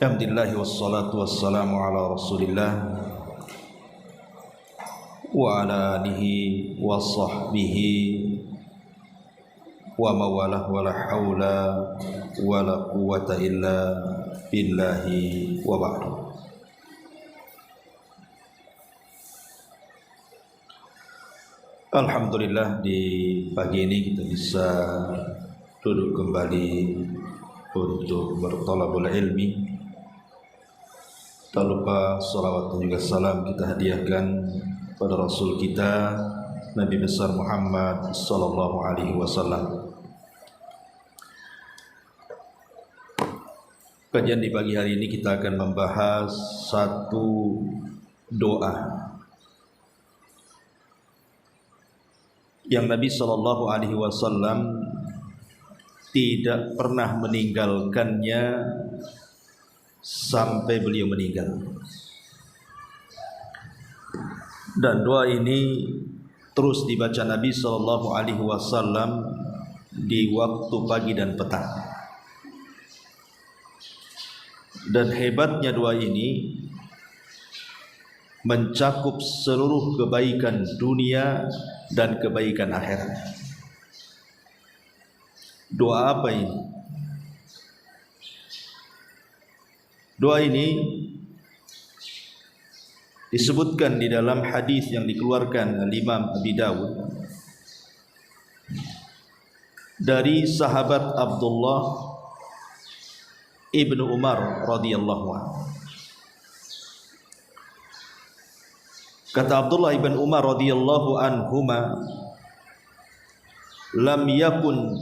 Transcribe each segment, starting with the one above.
Alhamdulillah wassalatu wassalamu ala Rasulillah wa ala alihi wa sahbihi wa mawalah wa la hawla wa la quwwata illa billahi wa ba'du. Alhamdulillah, di pagi ini kita bisa duduk kembali untuk bertolabul ilmi. Tak lupa salawat dan juga salam kita hadiahkan pada Rasul kita Nabi besar Muhammad sallallahu alaihi wasallam. Kajian di pagi hari ini kita akan membahas satu doa yang Nabi sallallahu alaihi wasallam tidak pernah meninggalkannya sampai beliau meninggal. Dan doa ini terus dibaca Nabi sallallahu alaihi wasallam di waktu pagi dan petang. Dan hebatnya doa ini mencakup seluruh kebaikan dunia dan kebaikan akhirat. Doa apa ini? Doa ini disebutkan di dalam hadis yang dikeluarkan oleh Imam Abi Dawud dari sahabat Abdullah ibnu Umar radhiyallahu anhu. Kata Abdullah ibn Umar radhiyallahu anhuma, lam yakun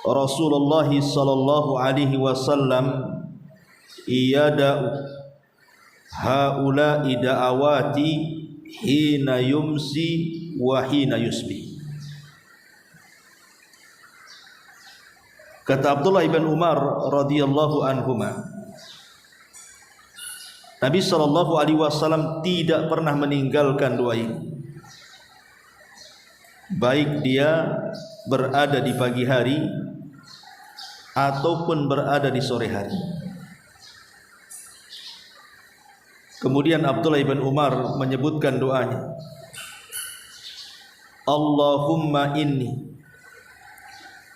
Rasulullah sallallahu alaihi wasallam iyada'u haula'i da'awati hina yumsi wa hina yusbih. Kata Abdullah ibn Umar radhiyallahu anhuma, Nabi sallallahu alaihi wasallam tidak pernah meninggalkan doa ini, baik dia berada di pagi hari ataupun berada di sore hari. Kemudian Abdullah ibn Umar menyebutkan doanya, Allahumma inni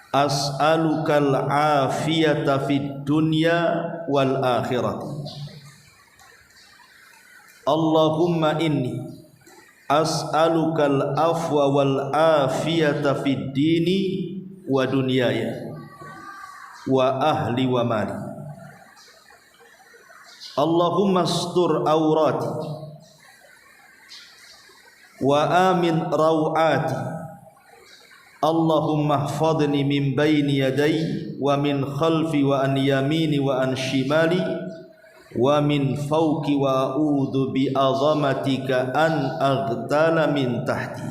as'alukal afiyata fid dunya wal akhirati. Allahumma inni as'alukal afwa wal afiyata fid dini wa dunyaya wa ahli wa mali. Allahumma astur awrati wa amin rawati. Allahumma hfadni min bayni yaday wa min khalfi wa an yamini wa an shimali wa min fawqi wa a'udhu bi azamatika an aghtala min tahti.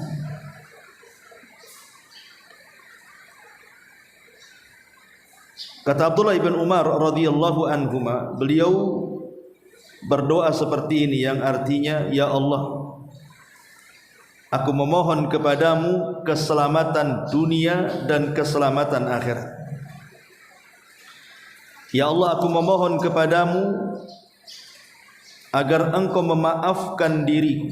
Kata Abdullah ibn Umar radhiyallahu anhuma, beliau berdoa seperti ini yang artinya, ya Allah, aku memohon kepadamu keselamatan dunia dan keselamatan akhirat. Ya Allah, aku memohon kepadamu agar engkau memaafkan diriku,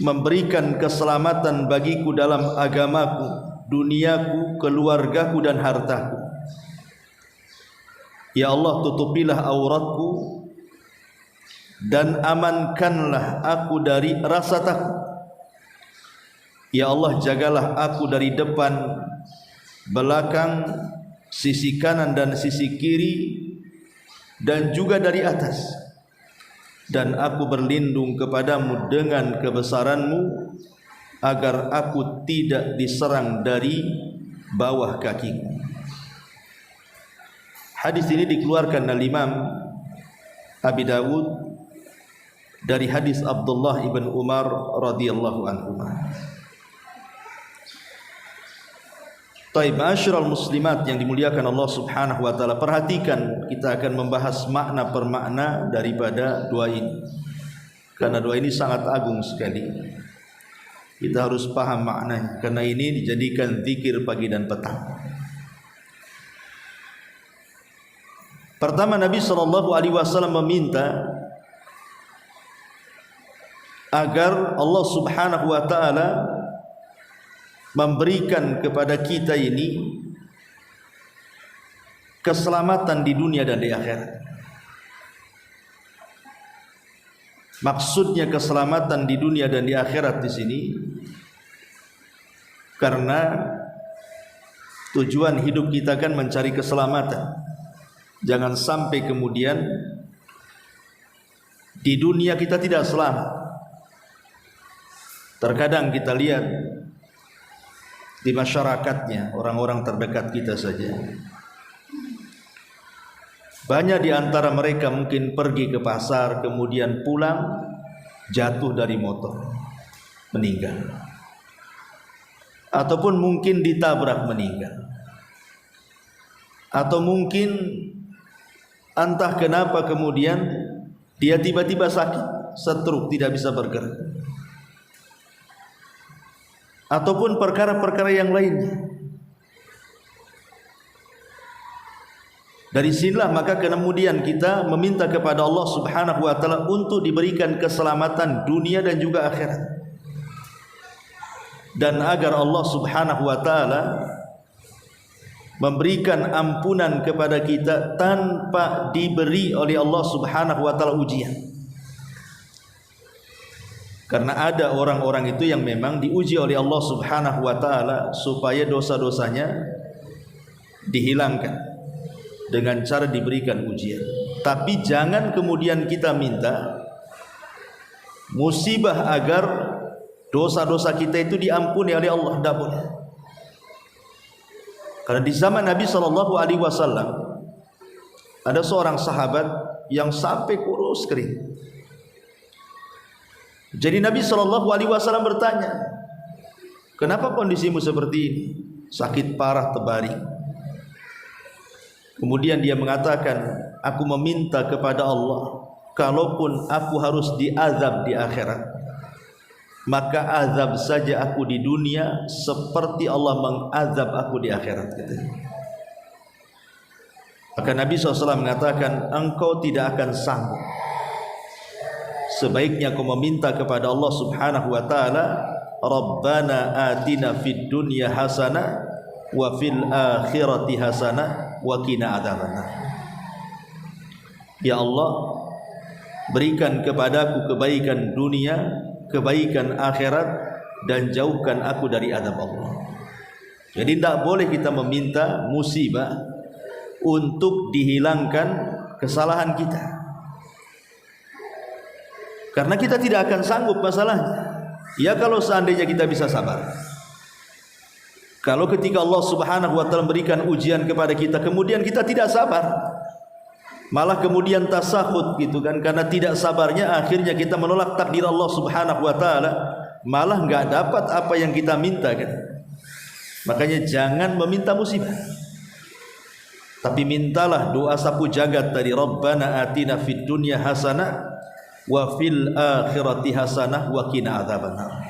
memberikan keselamatan bagiku dalam agamaku, duniaku, keluargaku dan hartaku. Ya Allah, tutupilah auratku dan amankanlah aku dari rasa takut. Ya Allah, jagalah aku dari depan, belakang, sisi kanan dan sisi kiri, dan juga dari atas. Dan aku berlindung kepadamu dengan kebesaranmu, agar aku tidak diserang dari bawah kakiku. Hadis ini dikeluarkan oleh Imam Abi Dawud dari hadis Abdullah ibn Umar radhiyallahu anhu. Taib, ma'asyiral muslimat yang dimuliakan Allah Subhanahu wa taala, perhatikan, kita akan membahas makna per makna daripada doa ini, karena doa ini sangat agung sekali. Kita harus paham maknanya, karena ini dijadikan zikir pagi dan petang. Pertama, Nabi SAW meminta agar Allah Subhanahu wa ta'ala memberikan kepada kita ini keselamatan di dunia dan di akhirat. Maksudnya keselamatan di dunia dan di akhirat di sini karena tujuan hidup kita kan mencari keselamatan. Jangan sampai kemudian di dunia kita tidak selamat. Terkadang kita lihat di masyarakatnya, orang-orang terdekat kita saja, banyak di antara mereka mungkin pergi ke pasar, kemudian pulang jatuh dari motor, meninggal. Ataupun mungkin ditabrak meninggal. Atau mungkin entah kenapa kemudian dia tiba-tiba sakit, stroke, tidak bisa bergerak. Ataupun perkara-perkara yang lainnya. Dari sinilah maka kemudian kita meminta kepada Allah Subhanahu wa ta'ala untuk diberikan keselamatan dunia dan juga akhirat. Dan agar Allah Subhanahu wa ta'ala memberikan ampunan kepada kita tanpa diberi oleh Allah Subhanahu wa ta'ala ujian. Karena ada orang-orang itu yang memang diuji oleh Allah Subhanahu wa ta'ala supaya dosa-dosanya dihilangkan dengan cara diberikan ujian. Tapi jangan kemudian kita minta musibah agar dosa-dosa kita itu diampuni oleh Allah, tidak boleh. Karena di zaman Nabi SAW ada seorang sahabat yang sampai kurus kering. Jadi Nabi SAW bertanya, kenapa kondisimu seperti ini? Sakit parah, terbaring. Kemudian dia mengatakan, aku meminta kepada Allah, kalaupun aku harus diazab di akhirat, maka azab saja aku di dunia seperti Allah mengazab aku di akhirat. Maka Nabi SAW mengatakan, engkau tidak akan sanggup. Sebaiknya kau meminta kepada Allah Subhanahu wa ta'ala, Rabbana atina fid dunya hasanah wa fil akhirati hasanah wa qina adzabannar. Ya Allah, berikan kepadaku kebaikan dunia, kebaikan akhirat, dan jauhkan aku dari azab Allah. Jadi tidak boleh kita meminta musibah untuk dihilangkan kesalahan kita. Karena kita tidak akan sanggup masalahnya. Ya kalau seandainya kita bisa sabar. Kalau ketika Allah Subhanahu wa ta'ala memberikan ujian kepada kita, kemudian kita tidak sabar, malah kemudian tasakhut gitu kan, karena tidak sabarnya akhirnya kita menolak takdir Allah Subhanahu wa ta'ala, malah enggak dapat apa yang kita minta kan. Makanya jangan meminta musibah, tapi mintalah doa sapu jagat tadi, Rabbana atina fid dunya hasanah wa fil akhirati hasanah wa qina adzabannar.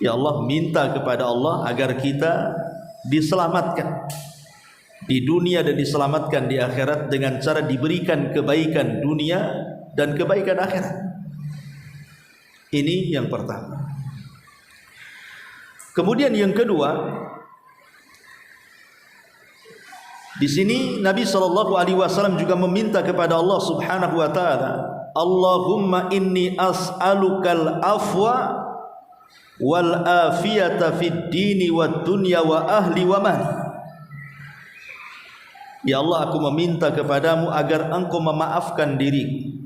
Ya Allah, minta kepada Allah agar kita diselamatkan di dunia dan diselamatkan di akhirat dengan cara diberikan kebaikan dunia dan kebaikan akhirat. Ini yang pertama. Kemudian yang kedua, di sini Nabi SAW juga meminta kepada Allah Subhanahu wa ta'ala, Allahumma inni as'alukal afwa wal afiyata fid dini wad dunya wa ahli wa mali. Ya Allah, aku meminta kepadamu agar engkau memaafkan diriku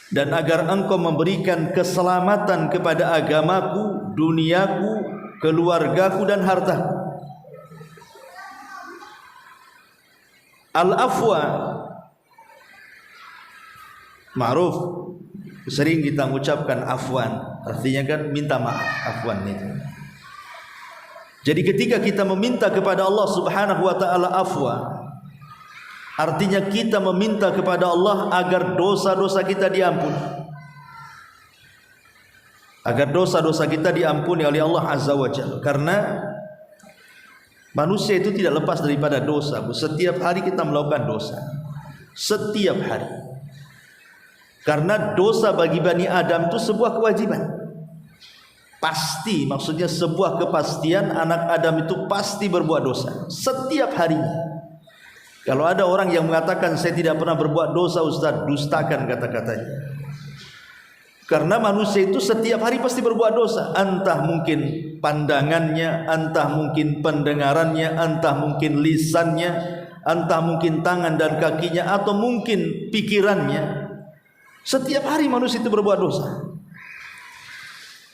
dan agar engkau memberikan keselamatan kepada agamaku, duniaku, keluargaku dan hartaku. Al-afwa ma'ruf, sering kita mengucapkan afwan, artinya kan minta maaf, afwan itu. Jadi ketika kita meminta kepada Allah Subhanahu wa ta'ala afwa, artinya kita meminta kepada Allah agar dosa-dosa kita diampuni, agar dosa-dosa kita diampuni oleh Allah Azza wa Jalla. Karena Manusia itu tidak lepas daripada dosa. Setiap hari kita melakukan dosa. Setiap hari. Karena dosa bagi Bani Adam itu sebuah kewajiban. Pasti, maksudnya sebuah kepastian anak Adam itu pasti berbuat dosa. Setiap harinya. Kalau ada orang yang mengatakan saya tidak pernah berbuat dosa, Ustaz, dustakan kata-katanya. Karena manusia itu setiap hari pasti berbuat dosa. Entah mungkin pandangannya, entah mungkin pendengarannya, entah mungkin lisannya, entah mungkin tangan dan kakinya, atau mungkin pikirannya. Setiap hari manusia itu berbuat dosa.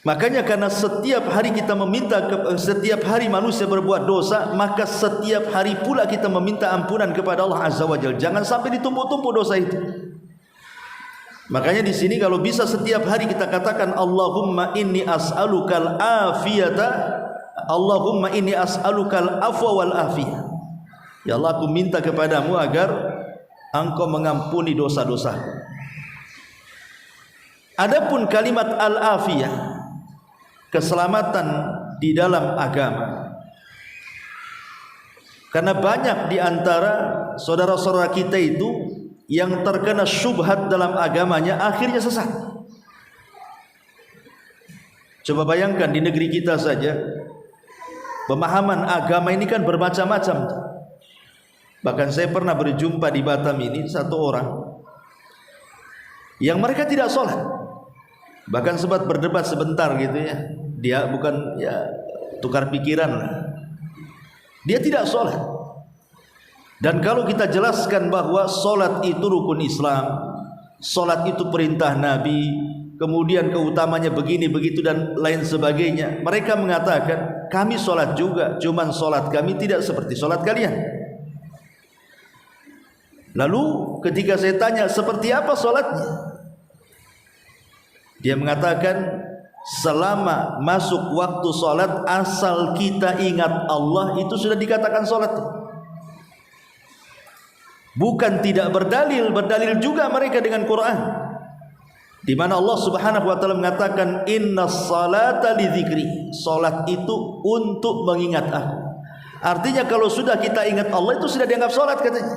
Makanya karena setiap hari kita meminta, setiap hari manusia berbuat dosa, maka setiap hari pula kita meminta ampunan kepada Allah Azza wa Jalla. Jangan sampai ditumpuk-tumpuk dosa itu. Makanya di sini kalau bisa setiap hari kita katakan Allahumma inni as'alukal afiyata, Allahumma inni as'alukal afwa wal afiyah. Ya Allah, aku minta kepadamu agar Engkau mengampuni dosa-dosaku. Adapun kalimat al-afiyah, keselamatan di dalam agama. Karena banyak di antara saudara-saudara kita itu yang terkena syubhat dalam agamanya akhirnya sesat. Coba bayangkan di negeri kita saja, pemahaman agama ini kan bermacam-macam. Bahkan saya pernah berjumpa di Batam ini satu orang yang mereka tidak sholat, bahkan sempat berdebat sebentar gitu ya. Dia bukan ya tukar pikiran lah. Dia tidak sholat. Dan kalau kita jelaskan bahwa solat itu rukun Islam, solat itu perintah Nabi, kemudian keutamanya begini begitu dan lain sebagainya, mereka mengatakan kami solat juga, cuman solat kami tidak seperti solat kalian. Lalu ketika saya tanya seperti apa solatnya, dia mengatakan selama masuk waktu solat asal kita ingat Allah itu sudah dikatakan solat. Bukan tidak berdalil, berdalil juga mereka dengan Quran, di mana Allah Subhanahu wa taala mengatakan innas salata lidzikri, salat itu untuk mengingat aku. Artinya kalau sudah kita ingat Allah itu sudah dianggap salat katanya.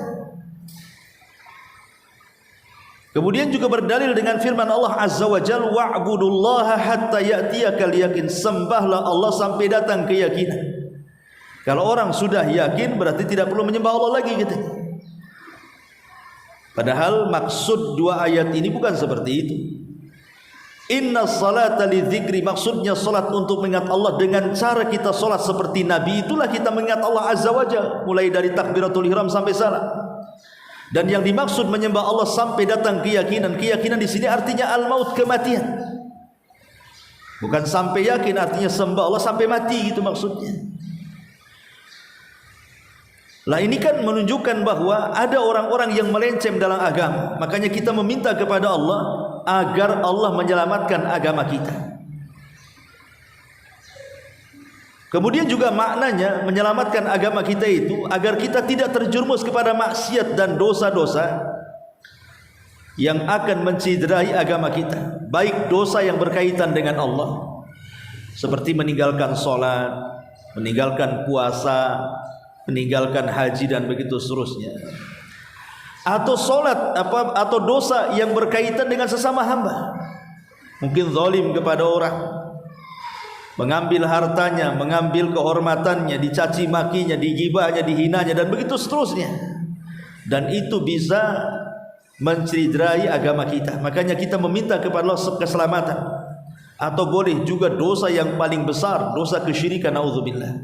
Kemudian juga berdalil dengan firman Allah Azza wa Jalla wa'budullaha hatta ya'tiyakal yaqin, sembahlah Allah sampai datang keyakinan. Kalau orang sudah yakin berarti tidak perlu menyembah Allah lagi gitu. Padahal maksud dua ayat ini bukan seperti itu. Inna salata lidzikri, maksudnya salat untuk mengingat Allah. Dengan cara kita salat seperti Nabi, itulah kita mengingat Allah Azza wa Jalla, mulai dari takbiratul ihram sampai salam. Dan yang dimaksud menyembah Allah sampai datang keyakinan, keyakinan di sini artinya al-maut, kematian. Bukan sampai yakin artinya sembah Allah sampai mati gitu maksudnya. Lah ini kan menunjukkan bahwa ada orang-orang yang melenceng dalam agama. Makanya kita meminta kepada Allah agar Allah menyelamatkan agama kita. Kemudian juga maknanya menyelamatkan agama kita itu agar kita tidak terjerumus kepada maksiat dan dosa-dosa yang akan menciderai agama kita. Baik dosa yang berkaitan dengan Allah, seperti meninggalkan sholat, meninggalkan puasa, meninggalkan haji dan begitu seterusnya, atau sholat atau dosa yang berkaitan dengan sesama hamba, mungkin zalim kepada orang, mengambil hartanya, mengambil kehormatannya, dicaci makinya, digibahnya, dihinanya dan begitu seterusnya, dan itu bisa menciderai agama kita. Makanya kita meminta kepada Allah keselamatan. Atau boleh juga dosa yang paling besar, dosa kesyirikan, naudzubillah.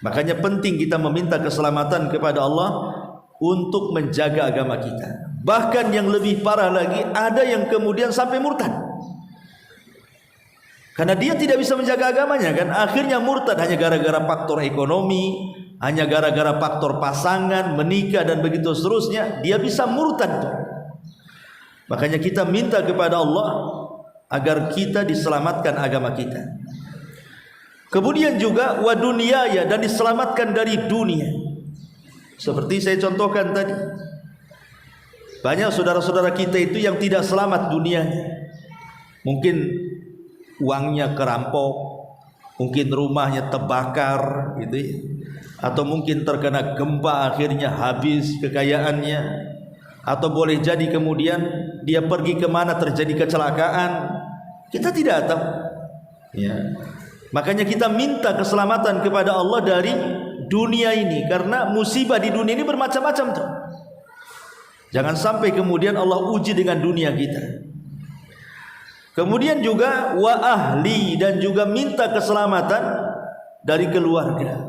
Makanya penting kita meminta keselamatan kepada Allah untuk menjaga agama kita. Bahkan yang lebih parah lagi, ada yang kemudian sampai murtad. Karena dia tidak bisa menjaga agamanya kan, akhirnya murtad hanya gara-gara faktor ekonomi, hanya gara-gara faktor pasangan, menikah dan begitu seterusnya, dia bisa murtad. Makanya kita minta kepada Allah agar kita diselamatkan agama kita. Kemudian juga wa dunyaya, dan diselamatkan dari dunia. Seperti saya contohkan tadi, banyak saudara-saudara kita itu yang tidak selamat dunianya. Mungkin uangnya kerampok, mungkin rumahnya terbakar gitu ya. atau mungkin terkena gempa akhirnya habis kekayaannya, atau boleh jadi kemudian dia pergi kemana terjadi kecelakaan, kita tidak tahu ya. Makanya kita minta keselamatan kepada Allah dari dunia ini, karena musibah di dunia ini bermacam-macam tuh. Jangan sampai kemudian Allah uji dengan dunia kita. Kemudian juga wa ahli, dan juga minta keselamatan dari keluarga.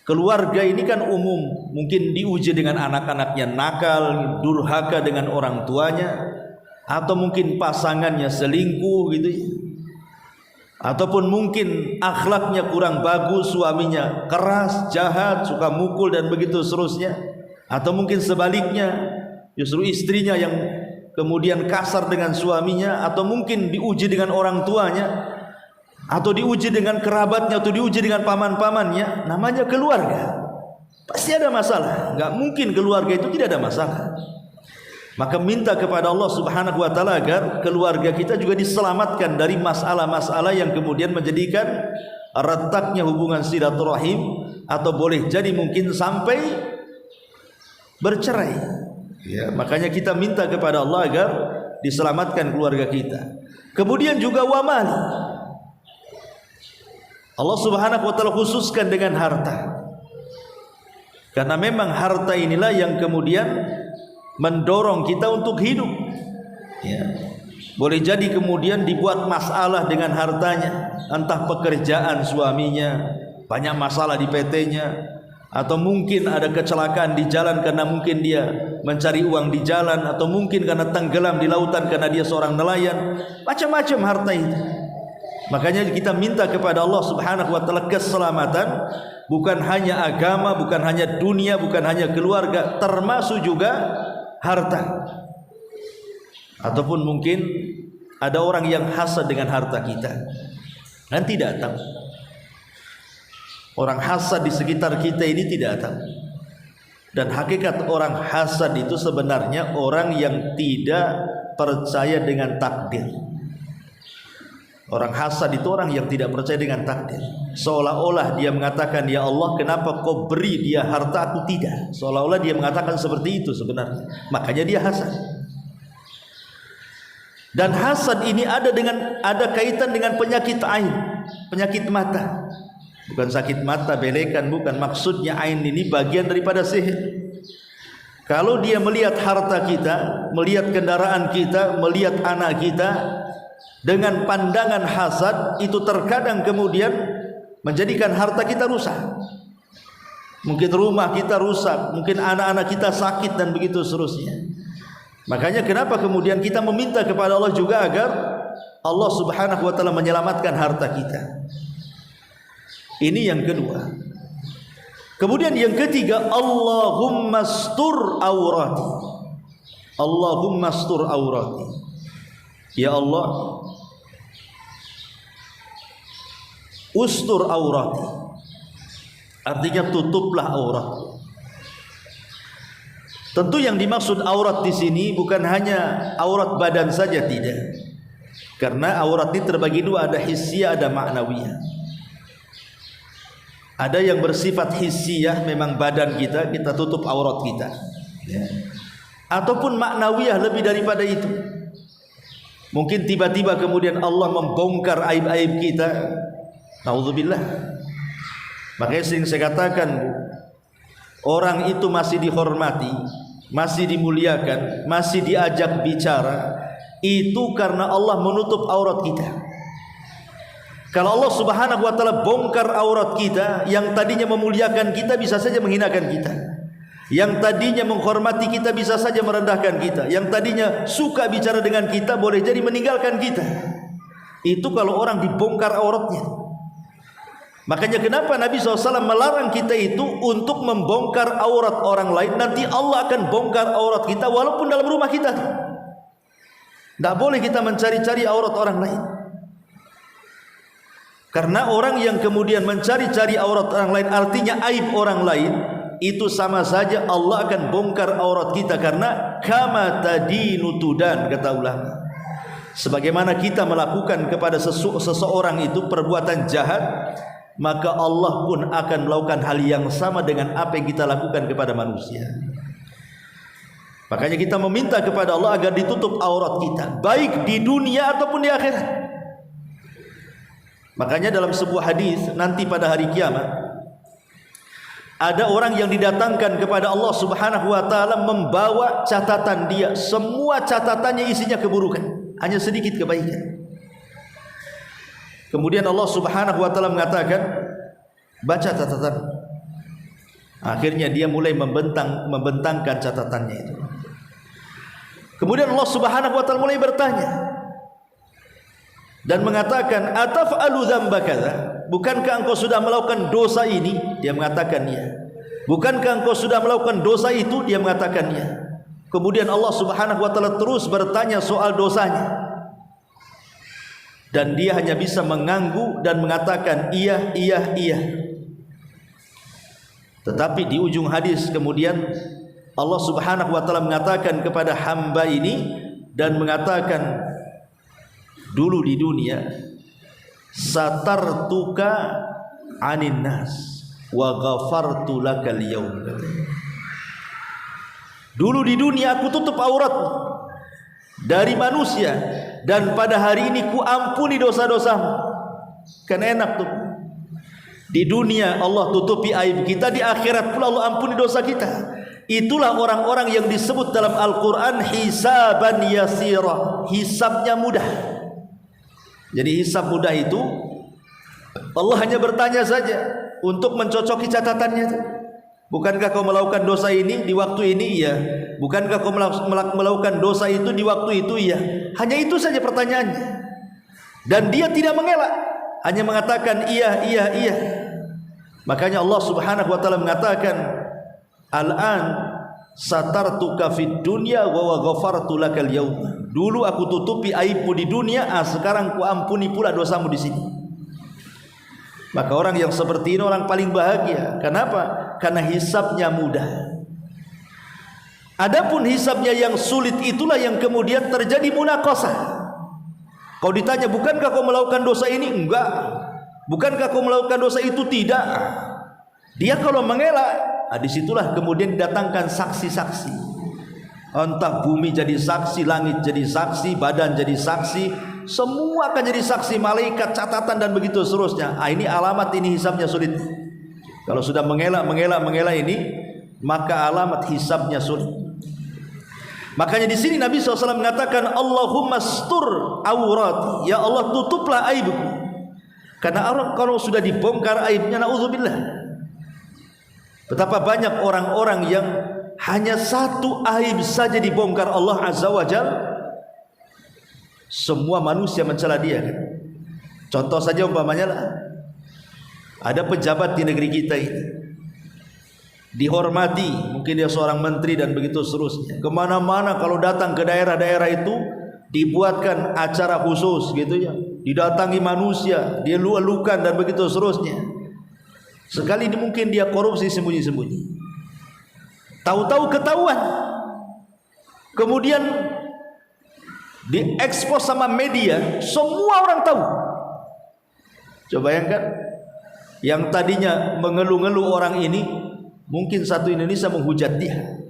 Keluarga ini kan umum, mungkin diuji dengan anak-anaknya nakal, durhaka dengan orang tuanya, atau mungkin pasangannya selingkuh gitu ya. Ataupun mungkin akhlaknya kurang bagus, suaminya keras, jahat, suka mukul dan begitu seterusnya. Atau mungkin sebaliknya, justru istrinya yang kemudian kasar dengan suaminya, atau mungkin diuji dengan orang tuanya, atau diuji dengan kerabatnya, atau diuji dengan paman-pamannya. Namanya keluarga, pasti ada masalah. Gak mungkin keluarga itu tidak ada masalah. Maka minta kepada Allah Subhanahu wa ta'ala agar keluarga kita juga diselamatkan dari masalah-masalah yang kemudian menjadikan retaknya hubungan silaturahim, atau boleh jadi mungkin sampai bercerai ya. Makanya kita minta kepada Allah agar diselamatkan keluarga kita. Kemudian juga wa mali, Allah Subhanahu wa ta'ala khususkan dengan harta, karena memang harta inilah yang kemudian mendorong kita untuk hidup ya. Boleh jadi kemudian dibuat masalah dengan hartanya, entah pekerjaan suaminya, banyak masalah di PT-nya, atau mungkin ada kecelakaan di jalan karena mungkin dia mencari uang di jalan, atau mungkin karena tenggelam di lautan karena dia seorang nelayan. Macam-macam harta itu. Makanya kita minta kepada Allah Subhanahu wa ta'ala keselamatan, bukan hanya agama, bukan hanya dunia, bukan hanya keluarga, termasuk juga harta. Ataupun mungkin ada orang yang hasad dengan harta kita, dan tidak tahu. Orang hasad di sekitar kita ini tidak tahu. Dan hakikat orang hasad itu sebenarnya orang yang tidak percaya dengan takdir. Orang hasad itu orang yang tidak percaya dengan takdir. Seolah-olah dia mengatakan, ya Allah, kenapa kau beri dia harta, aku tidak. Seolah-olah dia mengatakan seperti itu sebenarnya. Makanya dia hasad. Dan hasad ini ada kaitan dengan penyakit ain, penyakit mata. Bukan sakit mata belekan, bukan. Maksudnya ain ini bagian daripada sihir. Kalau dia melihat harta kita, melihat kendaraan kita, melihat anak kita dengan pandangan hasad, itu terkadang kemudian menjadikan harta kita rusak. Mungkin rumah kita rusak, mungkin anak-anak kita sakit dan begitu seterusnya. Makanya kenapa kemudian kita meminta kepada Allah juga agar Allah Subhanahu wa ta'ala menyelamatkan harta kita. Ini yang kedua. Kemudian yang ketiga, Allahumma astur aurati. Allahumma astur aurati. Ya Allah, ustur aurati. Artinya tutuplah aurat. Tentu yang dimaksud aurat di sini bukan hanya aurat badan saja, tidak. Karena aurat ini terbagi dua, ada hissiyah, ada ma'nawiyah. Ada yang bersifat hissiyah, memang badan kita tutup aurat kita ya. Ataupun ma'nawiyah, lebih daripada itu. Mungkin tiba-tiba kemudian Allah membongkar aib-aib kita. Nauzubillah. Makanya sering saya katakan, orang itu masih dihormati, masih dimuliakan, masih diajak bicara, itu karena Allah menutup aurat kita. Kalau Allah Subhanahu wa ta'ala bongkar aurat kita, yang tadinya memuliakan kita bisa saja menghinakan kita, yang tadinya menghormati kita bisa saja merendahkan kita, yang tadinya suka bicara dengan kita boleh jadi meninggalkan kita. Itu kalau orang dibongkar auratnya. Makanya kenapa Nabi SAW melarang kita itu untuk membongkar aurat orang lain. Nanti Allah akan bongkar aurat kita walaupun dalam rumah kita. Tidak boleh kita mencari-cari aurat orang lain. Karena orang yang kemudian mencari-cari aurat orang lain, artinya aib orang lain, itu sama saja Allah akan bongkar aurat kita. Karena kama tadinu tudan, kata ulama. Sebagaimana kita melakukan kepada seseorang itu perbuatan jahat, maka Allah pun akan melakukan hal yang sama dengan apa yang kita lakukan kepada manusia. Makanya kita meminta kepada Allah agar ditutup aurat kita, baik di dunia ataupun di akhirat. Makanya dalam sebuah hadis nanti pada hari kiamat ada orang yang didatangkan kepada Allah Subhanahu wa taala membawa catatan dia, semua catatannya isinya keburukan, hanya sedikit kebaikan. Kemudian Allah Subhanahu wa taala mengatakan, baca catatan. Akhirnya dia mulai membentangkan catatannya itu. Kemudian Allah Subhanahu wa taala mulai bertanya dan mengatakan, ataf'alu dzamba kadza? Bukankah engkau sudah melakukan dosa ini? Dia mengatakan ya. Bukankah engkau sudah melakukan dosa itu? Dia mengatakan ya. Kemudian Allah Subhanahu wa taala terus bertanya soal dosanya. Dan dia hanya bisa mengangguk dan mengatakan iya, iya, iya. Tetapi di ujung hadis kemudian Allah Subhanahu wa taala mengatakan kepada hamba ini dan mengatakan, dulu di dunia satartuka anin nas wa ghafartu lakal yaum. Dulu di dunia aku tutup auratmu dari manusia, dan pada hari ini ku ampuni dosa-dosamu. Kan enak tuh. Di dunia Allah tutupi aib kita, di akhirat pula Allah ampuni dosa kita. Itulah orang-orang yang disebut dalam Al-Quran hisaban yasira, hisabnya mudah. Jadi hisab mudah itu Allah hanya bertanya saja untuk mencocoki catatannya. Bukankah kau melakukan dosa ini di waktu ini? Iya. Bukankah kau melakukan dosa itu di waktu itu? Iya. Hanya itu saja pertanyaannya. Dan dia tidak mengelak, hanya mengatakan iya, iya, iya. Makanya Allah Subhanahu wa taala mengatakan, al-an satartuka fid dunya wa ghafartu lakal yaum. Dulu aku tutupi aibmu di dunia, sekarang ku ampuni pula dosamu di sini. Maka orang yang seperti ini orang paling bahagia. Kenapa? Karena hisabnya mudah. Adapun hisabnya yang sulit itulah yang kemudian terjadi munaqasah. Kau ditanya, bukankah kau melakukan dosa ini? Enggak. Bukankah kau melakukan dosa itu? Tidak. Dia kalau mengelak, disitulah kemudian didatangkan saksi-saksi. Entah bumi jadi saksi, langit jadi saksi, badan jadi saksi, semua akan jadi saksi, malaikat, catatan dan begitu seterusnya. Ini alamat ini hisabnya sulit. Kalau sudah mengelak ini, maka alamat hisabnya sulit. Makanya di sini Nabi SAW mengatakan, Allahumma stur aurat, ya Allah tutuplah aibku. Karena orang kalau sudah dibongkar aibnya, na'udzubillah. Betapa banyak orang-orang yang hanya satu aib saja dibongkar Allah Azza wa Jalla, semua manusia mencela dia kan? Contoh saja umpamanya lah, ada pejabat di negeri kita ini dihormati, mungkin dia seorang menteri dan begitu seterusnya. Kemana-mana kalau datang ke daerah-daerah itu dibuatkan acara khusus gitu ya, didatangi manusia, dia lu-elukan dan begitu seterusnya. Sekali ini mungkin dia korupsi sembunyi-sembunyi, tahu-tahu ketahuan, kemudian diekspos sama media, semua orang tahu. Coba bayangkan, yang tadinya mengeluh-ngeluh orang ini, mungkin satu Indonesia menghujat dia.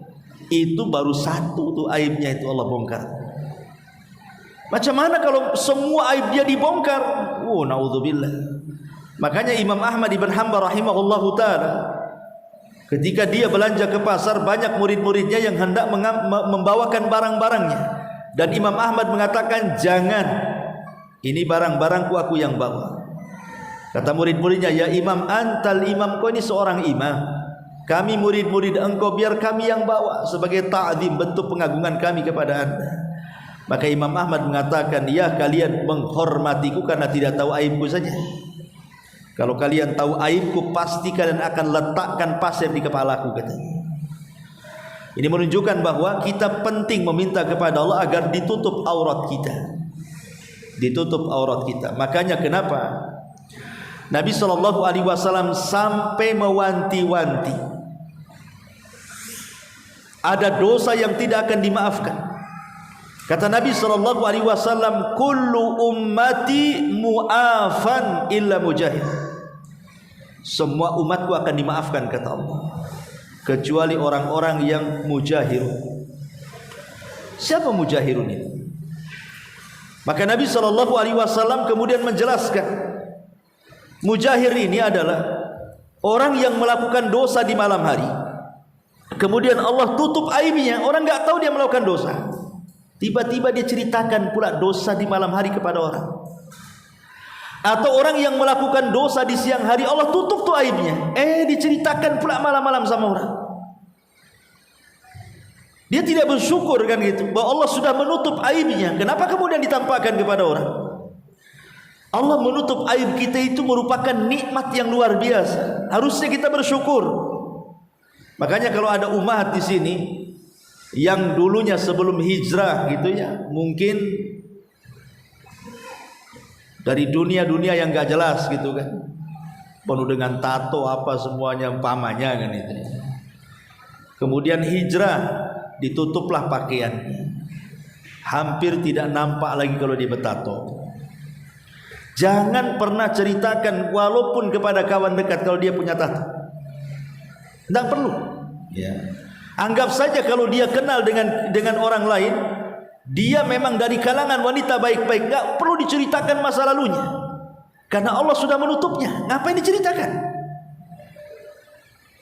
Itu baru satu tuh aibnya, itu Allah bongkar. Macam mana kalau semua aib dia dibongkar? Naudzubillah. Makanya Imam Ahmad ibn Hanbal rahimahullahu ta'ala, ketika dia belanja ke pasar, banyak murid-muridnya yang hendak membawakan barang-barangnya, dan Imam Ahmad mengatakan, jangan, ini barang-barangku, aku yang bawa. Kata murid-muridnya, ya Imam, antal imam, kau ini seorang imam, kami murid-murid engkau, biar kami yang bawa, sebagai ta'zim, bentuk pengagungan kami kepada anda. Maka Imam Ahmad mengatakan, ya kalian menghormatiku karena tidak tahu aibku saja. Kalau kalian tahu aibku, pasti kalian akan letakkan pasir di kepalaku, katanya. Ini menunjukkan bahwa kita penting meminta kepada Allah agar ditutup aurat kita. Ditutup aurat kita. Makanya kenapa Nabi SAW sampai mewanti-wanti, ada dosa yang tidak akan dimaafkan. Kata Nabi SAW, kullu ummati mu'afan illa mujahid. semua umatku akan dimaafkan kata Allah, kecuali orang-orang yang mujahirun. Siapa mujahirun ini? Maka Nabi SAW kemudian menjelaskan, mujahir ini adalah orang yang melakukan dosa di malam hari, kemudian Allah tutup aibnya, orang nggak tahu dia melakukan dosa. Tiba-tiba dia ceritakan pula dosa di malam hari kepada orang. Atau orang yang melakukan dosa di siang hari, Allah tutup tuh aibnya, diceritakan pula malam-malam sama orang. Dia tidak bersyukur kan gitu, bahwa Allah sudah menutup aibnya. Kenapa kemudian ditampakkan kepada orang? Allah menutup aib kita itu merupakan nikmat yang luar biasa. Harusnya kita bersyukur. Makanya kalau ada umat di sini yang dulunya sebelum hijrah gitu ya, mungkin dari dunia-dunia yang gak jelas gitu kan, penuh dengan tato apa semuanya umpamanya kan itu. Kemudian hijrah, ditutuplah pakaiannya, hampir tidak nampak lagi kalau dia bertato. Jangan pernah ceritakan walaupun kepada kawan dekat kalau dia punya tato. Tidak perlu ya. Anggap saja kalau dia kenal dengan orang lain, dia memang dari kalangan wanita baik-baik, nggak perlu diceritakan masa lalunya, karena Allah sudah menutupnya. Ngapain diceritakan?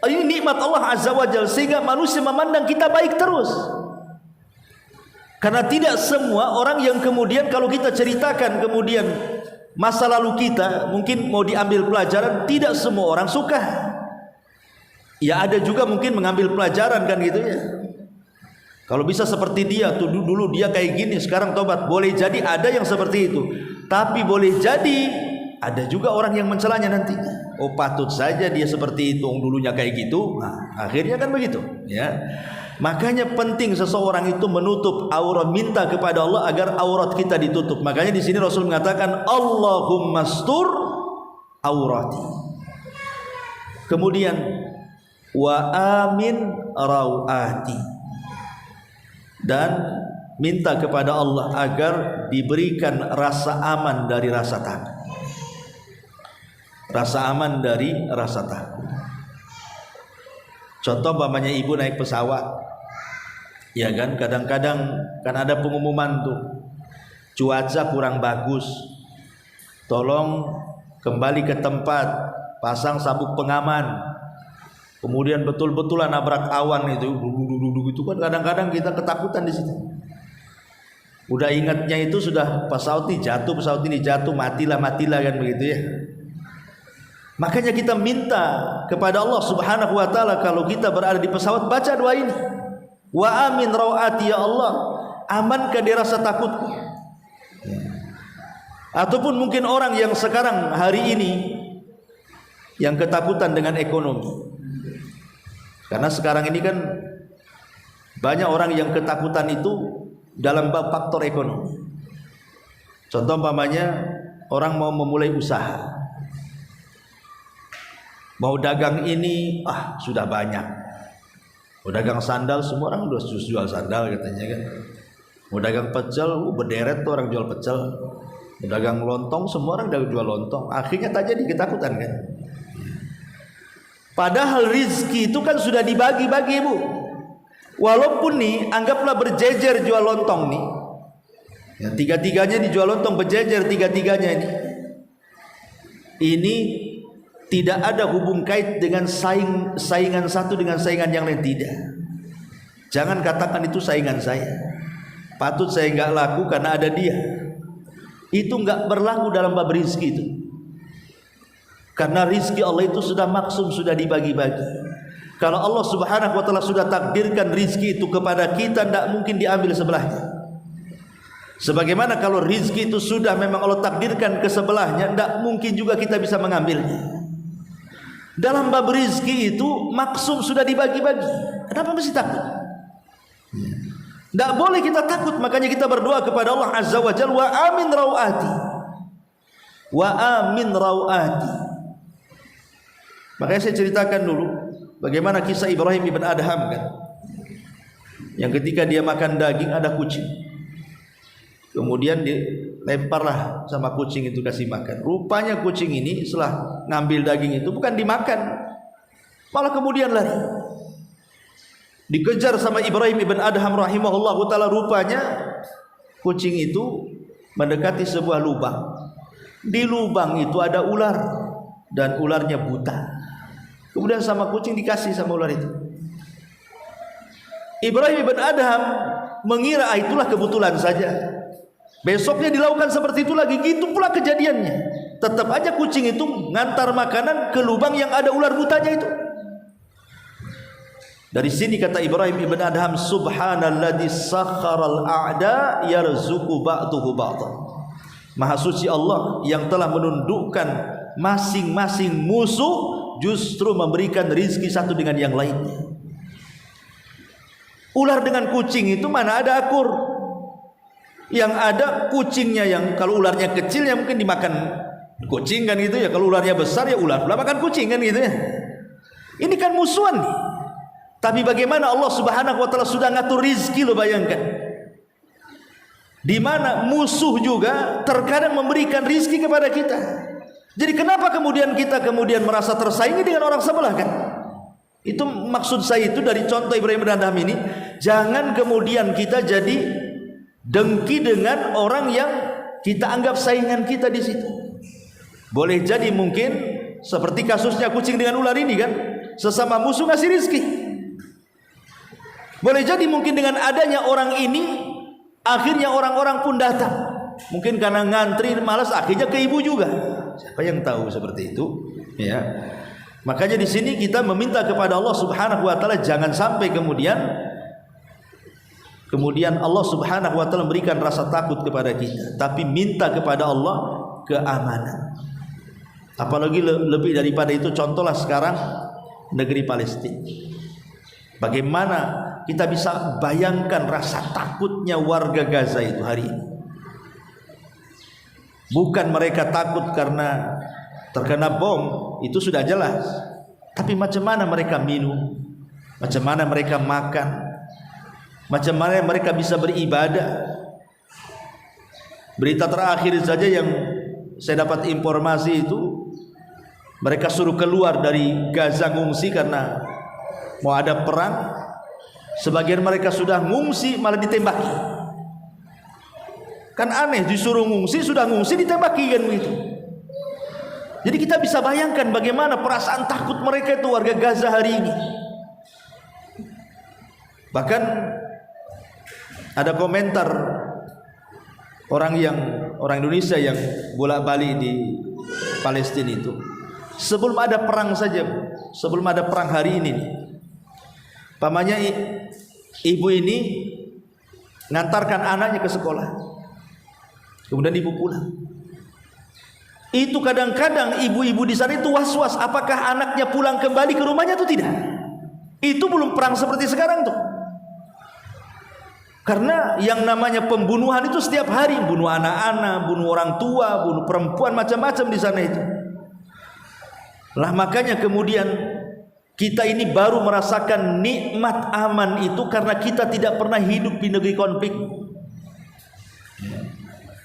Ini nikmat Allah Azza wa Jalla, sehingga manusia memandang kita baik terus. Karena tidak semua orang yang kemudian kalau kita ceritakan kemudian masa lalu kita mungkin mau diambil pelajaran, tidak semua orang suka. Ya ada juga mungkin mengambil pelajaran kan gitu ya. Kalau bisa seperti dia tuh, dulu dia kayak gini, sekarang tobat. Boleh jadi ada yang seperti itu. Tapi boleh jadi ada juga orang yang mencelanya nantinya. Oh patut saja dia seperti itu, dulunya kayak gitu. Nah, akhirnya kan begitu ya. Makanya penting seseorang itu menutup aurat, minta kepada Allah agar aurat kita ditutup. Makanya di sini Rasul mengatakan Allahumma stur aurati. Kemudian wa amin rawati, dan minta kepada Allah agar diberikan rasa aman dari rasa takut. Rasa aman dari rasa takut. Contoh umpamanya ibu naik pesawat, ya kan, kadang-kadang kan ada pengumuman tuh, cuaca kurang bagus, tolong kembali ke tempat, pasang sabuk pengaman. Kemudian betul-betulan nabrak awan itu, itu kan kadang-kadang kita ketakutan di situ. Udah ingatnya itu sudah pesawat ini jatuh, matilah kan begitu ya. Makanya kita minta kepada Allah Subhanahu wa taala kalau kita berada di pesawat, baca doa ini. Wa amin rawati, ya Allah, amankan dia rasa takutku. Ataupun mungkin orang yang sekarang hari ini yang ketakutan dengan ekonomi. Karena sekarang ini kan banyak orang yang ketakutan itu dalam bab faktor ekonomi. Contoh umpamanya orang mau memulai usaha, mau dagang ini, sudah banyak. Mau dagang sandal, semua orang udah jual sandal katanya kan. Mau dagang pecel, berderet tuh orang jual pecel. Mau dagang lontong, semua orang udah jual lontong. Akhirnya tak jadi ketakutan kan. Padahal rizki itu kan sudah dibagi-bagi bu. Walaupun nih anggaplah berjejer jual lontong nih, ya, tiga-tiganya dijual lontong berjejer, tiga-tiganya ini tidak ada hubung kait dengan saingan satu dengan saingan yang lain, tidak. Jangan katakan itu saingan saya, patut saya nggak laku karena ada dia. Itu nggak berlaku dalam bab rizki itu. Karena rizki Allah itu sudah maksum, sudah dibagi-bagi. Kalau Allah Subhanahu wa taala sudah takdirkan rizki itu kepada kita, tidak mungkin diambil sebelahnya. Sebagaimana kalau rizki itu sudah memang Allah takdirkan ke sebelahnya, tidak mungkin juga kita bisa mengambilnya. Dalam bab rizki itu maksum sudah dibagi-bagi. Kenapa mesti takut? Tidak boleh kita takut. Makanya kita berdoa kepada Allah Azza wa Jalla, wa amin rawati, wa amin rawati. Makanya saya ceritakan dulu bagaimana kisah Ibrahim ibn Adham kan, yang ketika dia makan daging ada kucing. Kemudian lemparlah sama kucing itu, kasih makan. Rupanya kucing ini setelah ngambil daging itu bukan dimakan, malah kemudian lari. Dikejar sama Ibrahim ibn Adham rahimahullah ta'ala. Rupanya kucing itu mendekati sebuah lubang. Di lubang itu ada ular, dan ularnya buta. Kemudian sama kucing dikasih sama ular itu. Ibrahim ibn Adham mengira itulah kebetulan saja. Besoknya dilakukan seperti itu lagi, gitu pula kejadiannya. Tetap aja kucing itu ngantar makanan ke lubang yang ada ular butanya itu. Dari sini kata Ibrahim ibn Adham, subhanalladzi sakharal a'da yarzuqu ba'duhu ba'dhan. Maha suci Allah yang telah menundukkan masing-masing musuh justru memberikan rizki satu dengan yang lainnya. Ular dengan kucing itu mana ada akur. Yang ada kucingnya, yang kalau ularnya kecil ya mungkin dimakan kucing kan gitu ya. Kalau ularnya besar ya ular pula makan kucing kan gitu ya. Ini kan musuhan nih. Tapi bagaimana Allah Subhanahu wa taala sudah ngatur rizki, lo bayangkan. Di mana musuh juga terkadang memberikan rizki kepada kita. Jadi kenapa kemudian kita merasa tersaingi dengan orang sebelah kan? Itu maksud saya itu dari contoh Ibrahim bin Adham ini. Jangan kemudian kita jadi dengki dengan orang yang kita anggap saingan kita di situ. Boleh jadi mungkin seperti kasusnya kucing dengan ular ini kan, sesama musuh ngasih rizki. Boleh jadi mungkin dengan adanya orang ini akhirnya orang-orang pun datang. Mungkin karena ngantri malas akhirnya ke ibu juga. Siapa yang tahu seperti itu? Ya. Makanya di sini kita meminta kepada Allah Subhanahu wa taala jangan sampai kemudian Allah Subhanahu wa taala memberikan rasa takut kepada kita, tapi minta kepada Allah keamanan. Apalagi lebih daripada itu, contohlah sekarang negeri Palestina. Bagaimana kita bisa bayangkan rasa takutnya warga Gaza itu hari ini. Bukan mereka takut karena terkena bom, itu sudah jelas. Tapi macam mana mereka minum, macam mana mereka makan, macam mana mereka bisa beribadah. Berita terakhir saja yang saya dapat informasi itu, mereka suruh keluar dari Gaza ngungsi karena mau ada perang. Sebagian mereka sudah ngungsi malah ditembaki. Kan aneh, disuruh ngungsi, sudah ngungsi ditembaki kan begitu. Jadi kita bisa bayangkan bagaimana perasaan takut mereka itu warga Gaza hari ini. Bahkan ada komentar orang Indonesia yang bolak-balik di Palestina itu. Sebelum ada perang saja, sebelum ada perang hari ini nih, pamannya ibu ini ngantarkan anaknya ke sekolah, kemudian ibu pulang. Itu kadang-kadang ibu-ibu di sana itu was-was apakah anaknya pulang kembali ke rumahnya atau tidak. Itu belum perang seperti sekarang tuh. Karena yang namanya pembunuhan itu setiap hari, bunuh anak-anak, bunuh orang tua, bunuh perempuan, macam-macam di sana itu. Lah makanya kemudian kita ini baru merasakan nikmat aman itu karena kita tidak pernah hidup di negeri konflik.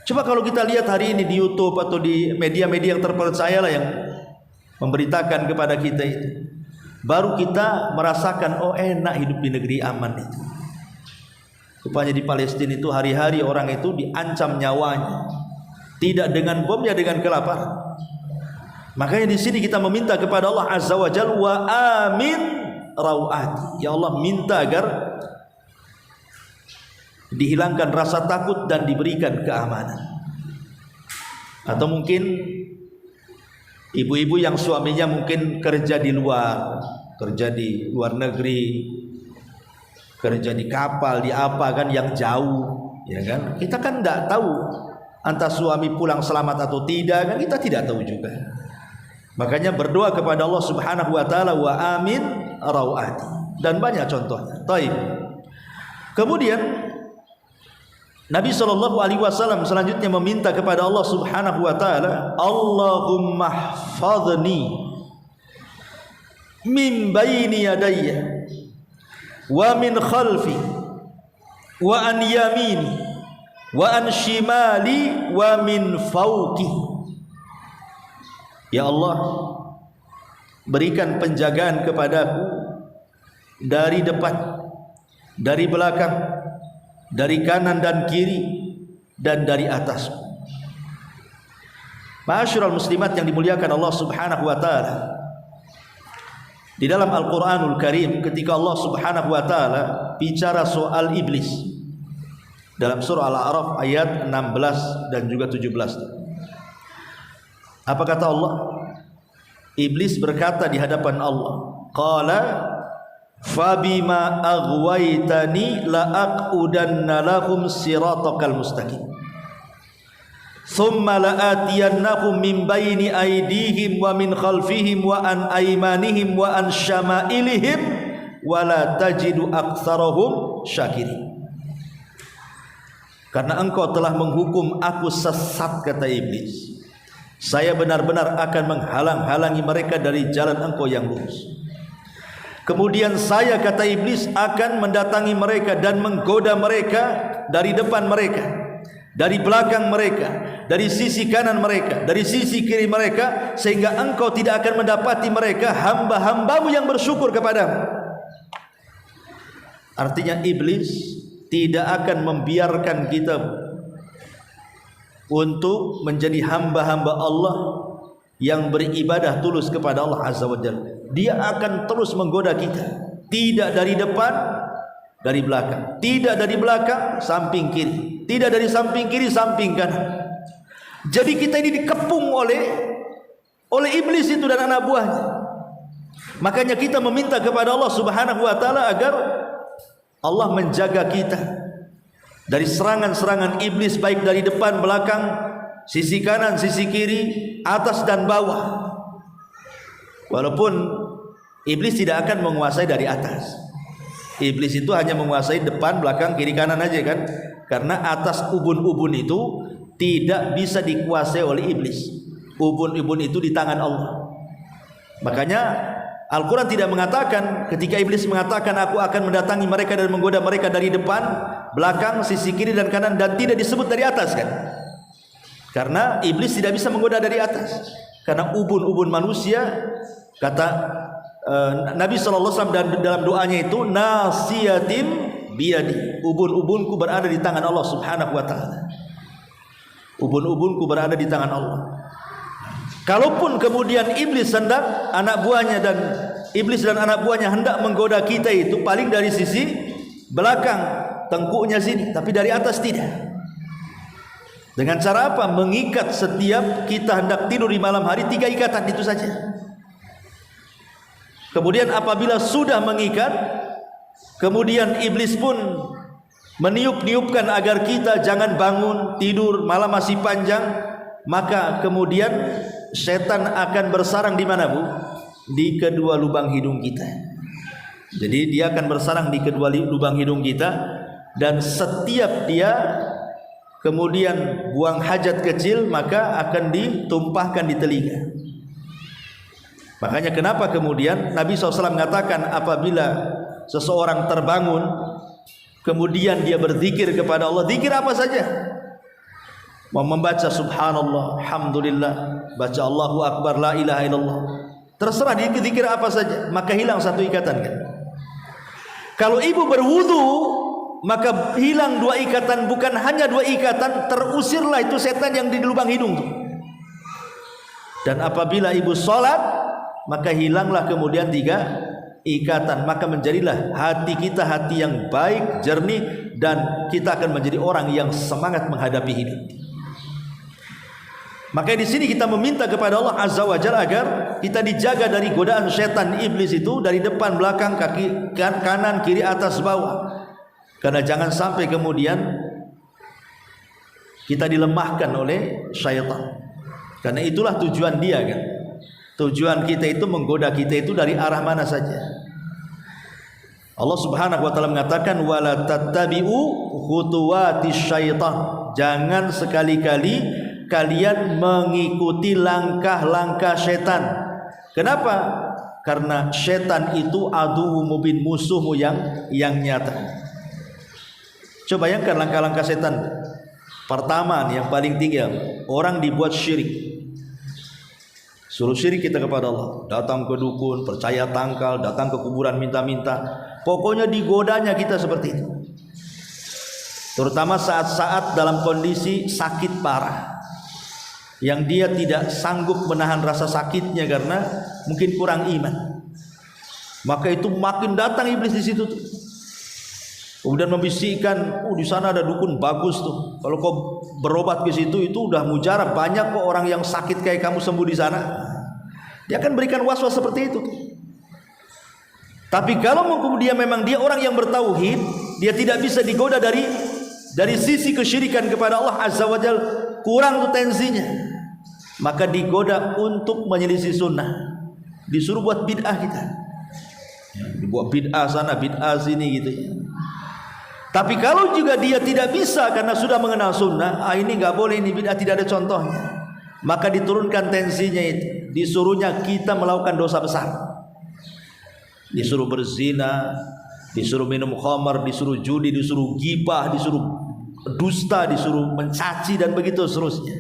Coba kalau kita lihat hari ini di YouTube atau di media-media yang terpercaya lah yang memberitakan kepada kita itu, baru kita merasakan oh enak hidup di negeri aman itu. Rupanya di Palestina itu hari-hari orang itu diancam nyawanya, tidak dengan bom ya dengan kelaparan. Makanya di sini kita meminta kepada Allah Azza wa Jalla, wa amin rawati. Ya Allah, minta agar dihilangkan rasa takut dan diberikan keamanan. Atau mungkin ibu-ibu yang suaminya mungkin kerja di luar negeri, kerja di kapal, di apa kan yang jauh, ya kan? Kita kan tidak tahu antara suami pulang selamat atau tidak, kan kita tidak tahu juga. Makanya berdoa kepada Allah Subhanahu wa taala, wa amin rawati, dan banyak contohnya. Baik. Kemudian Nabi SAW selanjutnya meminta kepada Allah Subhanahu wa taala, Allahumma hfadhni min baini yadayya wa min khalfi wa an yamini wa an shimali wa min fawqi. Ya Allah, berikan penjagaan kepadaku dari depan, dari belakang, dari kanan dan kiri, dan dari atas. Ma'asyiral muslimat yang dimuliakan Allah Subhanahu wa taala, di dalam Al-Qur'anul Karim ketika Allah Subhanahu wa taala bicara soal iblis dalam surah Al-A'raf ayat 16 dan juga 17, apa kata Allah? Iblis berkata di hadapan Allah, qala fabima aghwaytani la'aqudanna lahum siratakal mustaqim thumma la'atiyannahum min baini aydihim wa min khalfihim wa an aymanihim wa an syama'ilihim wa la tajidu aktsarahum syakirin. Karena engkau telah menghukum aku sesat, kata iblis, saya benar-benar akan menghalang-halangi mereka dari jalan engkau yang lurus. Kemudian saya, kata iblis, akan mendatangi mereka dan menggoda mereka dari depan mereka, dari belakang mereka, dari sisi kanan mereka, dari sisi kiri mereka, sehingga engkau tidak akan mendapati mereka hamba-hambamu yang bersyukur kepadamu. Artinya iblis tidak akan membiarkan kita untuk menjadi hamba-hamba Allah yang beribadah tulus kepada Allah Azza wa Jalla. Dia akan terus menggoda kita, tidak dari depan, dari belakang, tidak dari belakang, samping kiri, tidak dari samping kiri, samping kanan. Jadi kita ini dikepung oleh iblis itu dan anak buahnya. Makanya kita meminta kepada Allah Subhanahu wa taala agar Allah menjaga kita dari serangan-serangan iblis, baik dari depan, belakang, sisi kanan, sisi kiri, atas dan bawah. Walaupun iblis tidak akan menguasai dari atas. Iblis itu hanya menguasai depan, belakang, kiri, kanan aja kan. Karena atas ubun-ubun itu tidak bisa dikuasai oleh iblis. Ubun-ubun itu di tangan Allah. Makanya Al-Quran tidak mengatakan, ketika iblis mengatakan aku akan mendatangi mereka dan menggoda mereka dari depan, belakang, sisi kiri dan kanan, dan tidak disebut dari atas kan. Karena iblis tidak bisa menggoda dari atas. Karena ubun-ubun manusia, kata Nabi SAW dalam doanya itu, nasiyatim biyadi, ubun-ubunku berada di tangan Allah Subhanahu wa ta'ala. Ubun-ubunku berada di tangan Allah. Kalaupun kemudian iblis hendak, anak buahnya dan iblis dan anak buahnya hendak menggoda kita, itu paling dari sisi belakang, tengkuknya sini, tapi dari atas tidak. Dengan cara apa? Mengikat setiap kita hendak tidur di malam hari, 3 ikatan, itu saja. Kemudian apabila sudah mengikat, kemudian iblis pun meniup-niupkan agar kita jangan bangun, tidur, malam masih panjang, maka kemudian setan akan bersarang di mana, Bu? Di kedua lubang hidung kita. Jadi dia akan bersarang di kedua lubang hidung kita, dan setiap dia kemudian buang hajat kecil, maka akan ditumpahkan di telinga. Makanya kenapa kemudian Nabi SAW mengatakan apabila seseorang terbangun, kemudian dia berzikir kepada Allah, zikir apa saja, mau membaca subhanallah, alhamdulillah, baca Allahu akbar, la ilaha illallah, terserah dia zikir apa saja, maka hilang satu ikatan kan. Kalau ibu berwudu, maka hilang 2 ikatan, bukan hanya 2 ikatan, terusirlah itu setan yang di lubang hidung tuh. Dan apabila ibu sholat, maka hilanglah kemudian 3 ikatan, maka menjadilah hati kita hati yang baik, jernih, dan kita akan menjadi orang yang semangat menghadapi hidup. Maka di sini kita meminta kepada Allah Azza wa Jalla agar kita dijaga dari godaan setan iblis itu, dari depan, belakang, kaki kanan, kiri, atas, bawah. Karena jangan sampai kemudian kita dilemahkan oleh syaitan. Karena itulah tujuan dia kan. Tujuan kita itu menggoda kita itu dari arah mana saja. Allah Subhanahu wa taala mengatakan wala tattabi'u khutuwatis syaitan. Jangan sekali-kali kalian mengikuti langkah-langkah setan. Kenapa? Karena setan itu aduwwu mubin, musuhmu yang nyata. Coba bayangkan langkah-langkah setan. Pertama yang paling tinggi, orang dibuat syirik. Suruh syirik kita kepada Allah, datang ke dukun, percaya tangkal, datang ke kuburan minta-minta. Pokoknya digodanya kita seperti itu. Terutama saat-saat dalam kondisi sakit parah, yang dia tidak sanggup menahan rasa sakitnya karena mungkin kurang iman. Maka itu makin datang iblis di situ tuh. Kemudian membisikkan, di sana ada dukun bagus tuh. Kalau kau berobat ke situ itu udah mujarab, banyak kok orang yang sakit kayak kamu sembuh di sana. Dia akan berikan was-was seperti itu tuh. Tapi kalau kemudian memang dia orang yang bertauhid, dia tidak bisa digoda dari sisi kesyirikan kepada Allah Azza wa Jalla, kurang tuh tensinya. Maka digoda untuk menyelisih sunnah, disuruh buat bid'ah kita. Dibuat bid'ah sana, bid'ah sini gitu ya. Tapi kalau juga dia tidak bisa karena sudah mengenal sunnah, ini nggak boleh, ini bid'ah, tidak ada contohnya, maka diturunkan tensinya itu, disuruhnya kita melakukan dosa besar, disuruh berzina, disuruh minum khamar, disuruh judi, disuruh ghibah, disuruh dusta, disuruh mencaci dan begitu seterusnya.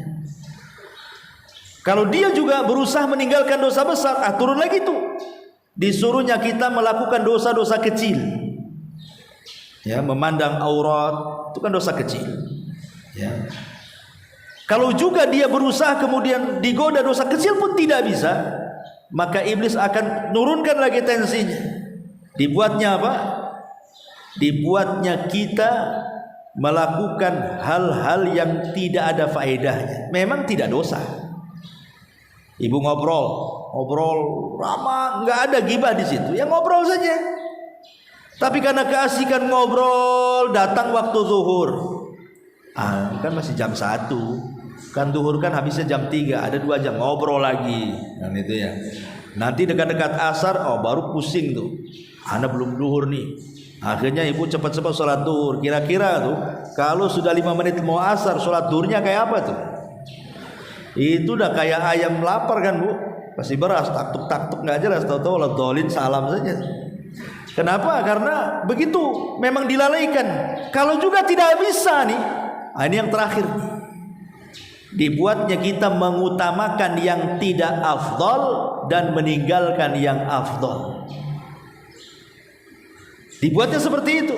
Kalau dia juga berusaha meninggalkan dosa besar, turun lagi tuh, disuruhnya kita melakukan dosa-dosa kecil. Ya, memandang aurat itu kan dosa kecil. Ya. Kalau juga dia berusaha kemudian digoda dosa kecil pun tidak bisa, maka iblis akan nurunkan lagi tensinya. Dibuatnya apa? Dibuatnya kita melakukan hal-hal yang tidak ada faedahnya. Memang tidak dosa. Ibu ngobrol ramah, nggak ada gibah di situ. Ya ngobrol saja. Tapi karena keasikan ngobrol, datang waktu zuhur. Kan masih jam 1. Kan zuhur kan habisnya jam 3, ada 2 jam ngobrol lagi. Dan itu ya. Nanti dekat-dekat asar, baru pusing tuh. Ana belum zuhur nih. Akhirnya ibu cepat-cepat sholat zuhur. Kira-kira tuh kalau sudah 5 menit mau asar, sholat zuhurnya kayak apa tuh? Itu udah kayak ayam lapar kan bu? Pasti beras, taktuk-taktuk nggak jelas. Tahu-tahu Allah dolin salam saja. Kenapa? Karena begitu memang dilalaikan. Kalau juga tidak bisa nih, ini yang terakhir, dibuatnya kita mengutamakan yang tidak afdol dan meninggalkan yang afdol. Dibuatnya seperti itu.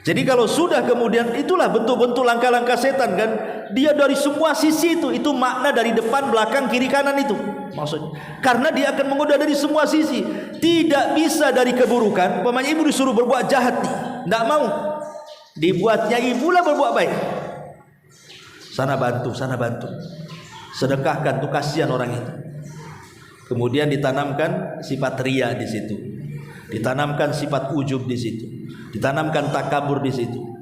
Jadi kalau sudah kemudian, itulah bentuk-bentuk langkah-langkah setan kan. Dia dari semua sisi itu makna dari depan, belakang, kiri, kanan itu maksudnya. Karena dia akan menggoda dari semua sisi. Tidak bisa dari keburukan. Umpamanya ibu disuruh berbuat jahat nih, tidak mau. Dibuatnya ibulah berbuat baik. Sana bantu, sedekahkan tuh, kasihan orang itu. Kemudian ditanamkan sifat ria di situ, ditanamkan sifat ujub di situ, ditanamkan takabur di situ.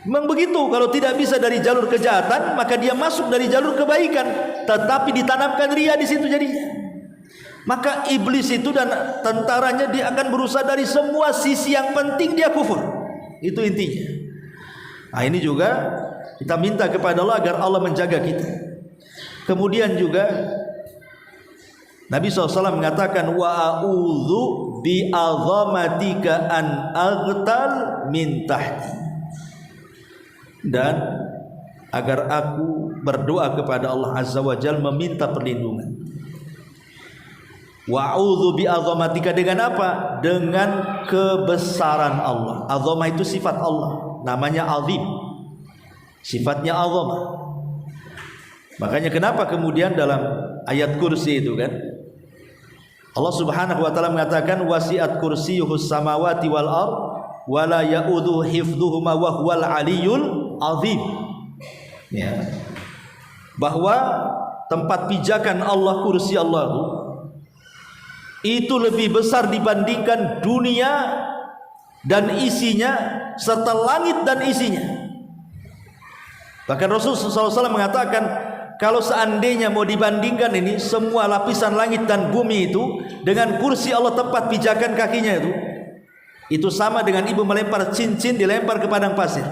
Memang begitu, kalau tidak bisa dari jalur kejahatan, maka dia masuk dari jalur kebaikan, tetapi ditanamkan ria di situ jadinya. Maka iblis itu dan tentaranya dia akan berusaha dari semua sisi yang penting dia kufur. Itu intinya. Ini juga kita minta kepada Allah agar Allah menjaga kita. Kemudian juga Nabi SAW mengatakan, wa a'udzu bi azamatika an aghtal min tahti. Dan agar aku berdoa kepada Allah Azza wa Jalla meminta perlindungan. Wa'udzu bi azamatika, dengan apa? Dengan kebesaran Allah. Azamah itu sifat Allah, namanya azim, sifatnya azamah. Makanya kenapa kemudian dalam ayat kursi itu kan Allah Subhanahu wa taala mengatakan wasi'at kursiyyuhus samawati wal ard wa la ya'udhu hifdhuhuma wa huwal aliyyul azim. Ya. Bahwa tempat pijakan Allah, kursi Allah itu lebih besar dibandingkan dunia dan isinya serta langit dan isinya. Bahkan Rasulullah SAW mengatakan, kalau seandainya mau dibandingkan ini semua lapisan langit dan bumi itu dengan kursi Allah tempat pijakan kakinya itu sama dengan ibu melempar cincin dilempar ke padang pasir.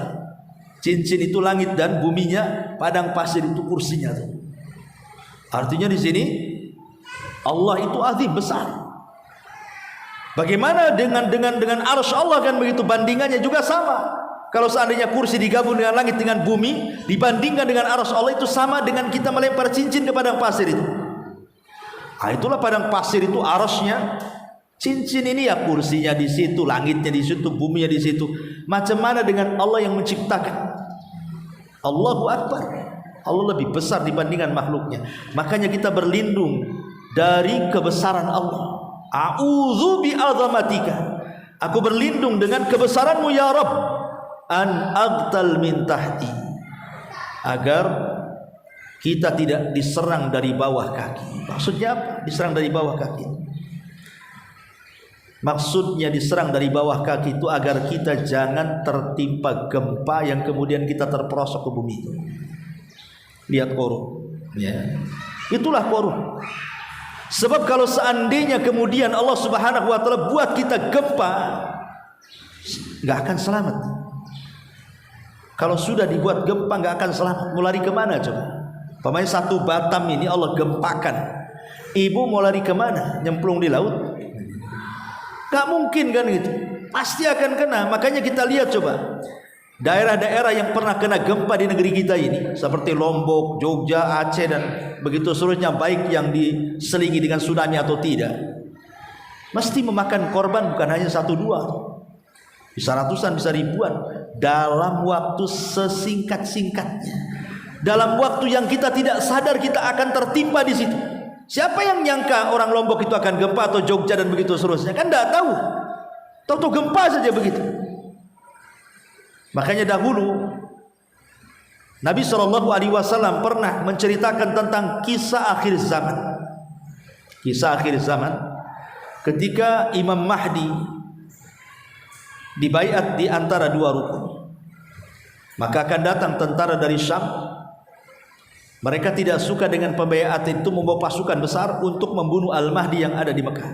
Cincin itu langit dan buminya, padang pasir itu kursinya tuh. Artinya di sini Allah itu azim, besar. Bagaimana dengan arsy Allah kan begitu, bandingannya juga sama. Kalau seandainya kursi digabung dengan langit dengan bumi, dibandingkan dengan arsy Allah itu sama dengan kita melempar cincin ke padang pasir itu. Itulah padang pasir itu arsy-nya. Cincin ini ya kursinya di situ, langitnya di situ, buminya di situ. Macam mana dengan Allah yang menciptakan? Allahu Akbar. Allah lebih besar dibandingkan makhluknya. Makanya kita berlindung dari kebesaran Allah. A'udzu bi'azamatika. Aku berlindung dengan kebesaranmu ya Rabb. An aghtal min tahti, agar kita tidak diserang dari bawah kaki. Maksudnya apa? Diserang dari bawah kaki. Maksudnya diserang dari bawah kaki itu agar kita jangan tertimpa gempa yang kemudian kita terperosok ke bumi itu. Lihat korun, ya. Itulah korun. Sebab kalau seandainya kemudian Allah Subhanahu wa taala buat kita gempa, nggak akan selamat. Kalau sudah dibuat gempa nggak akan selamat. Mau lari kemana coba? Pemain satu Batam ini Allah gempakan. Ibu mau lari kemana? Nyemplung di laut? Gak mungkin kan gitu. Pasti akan kena. Makanya kita lihat coba. Daerah-daerah yang pernah kena gempa di negeri kita ini, seperti Lombok, Jogja, Aceh dan begitu seterusnya, baik yang diselingi dengan tsunami atau tidak, mesti memakan korban bukan hanya 1-2, bisa ratusan, bisa ribuan, dalam waktu sesingkat-singkatnya, dalam waktu yang kita tidak sadar kita akan tertimpa di situ. Siapa yang nyangka orang Lombok itu akan gempa atau Jogja dan begitu seterusnya? Kan tidak tahu. Tahu-tahu gempa saja begitu. Makanya dahulu Nabi SAW pernah menceritakan tentang kisah akhir zaman. Kisah akhir zaman ketika Imam Mahdi dibaiat di antara dua rukun. Maka akan datang tentara dari Syam. Mereka tidak suka dengan pembaiat itu, membawa pasukan besar untuk membunuh Al-Mahdi yang ada di Mekah.